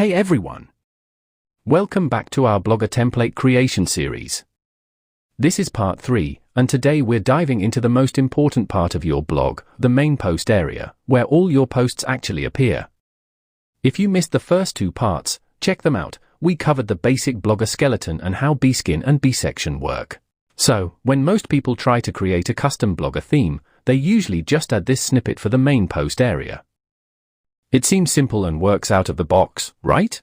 Hey everyone! Welcome back to our Blogger template creation series. This is part 3, and today we're diving into the most important part of your blog, the main post area, where all your posts actually appear. If you missed the first 2 parts, check them out. We covered the basic Blogger skeleton and how bskin and bsection work. So, when most people try to create a custom Blogger theme, they usually just add this snippet for the main post area. It seems simple and works out of the box, right?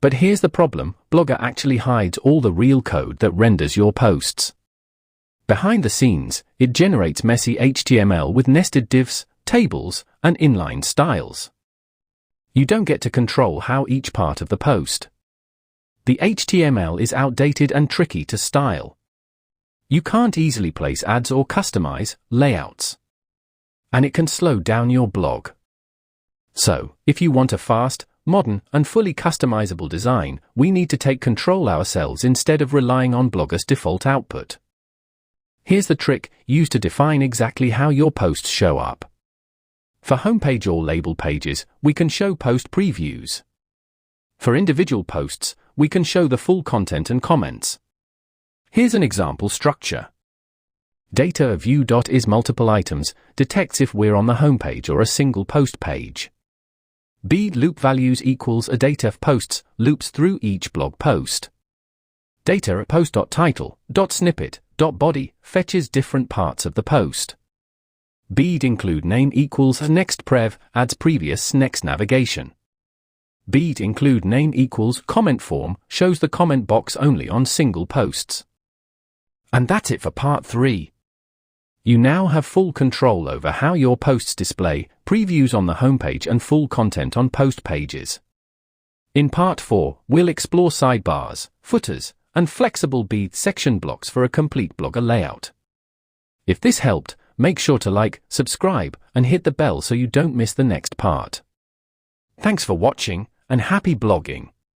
But here's the problem: Blogger actually hides all the real code that renders your posts. Behind the scenes, it generates messy HTML with nested divs, tables, and inline styles. You don't get to control how each part of the post. The HTML is outdated and tricky to style. You can't easily place ads or customize layouts. And it can slow down your blog. So, if you want a fast, modern, and fully customizable design, we need to take control ourselves instead of relying on Blogger's default output. Here's the trick: use to define exactly how your posts show up. For homepage or label pages, we can show post previews. For individual posts, we can show the full content and comments. Here's an example structure. Data view.is multiple items detects if we're on the homepage or a single post page. Bead loop values equals a data of posts loops through each blog post. Data post.title.snippet.body fetches different parts of the post. Bead include name equals next prev adds previous next navigation. Bead include name equals comment form shows the comment box only on single posts. And that's it for part 3. You now have full control over how your posts display, previews on the homepage and full content on post pages. In part 4, we'll explore sidebars, footers, and flexible bead section blocks for a complete Blogger layout. If this helped, make sure to like, subscribe, and hit the bell so you don't miss the next part. Thanks for watching, and happy blogging!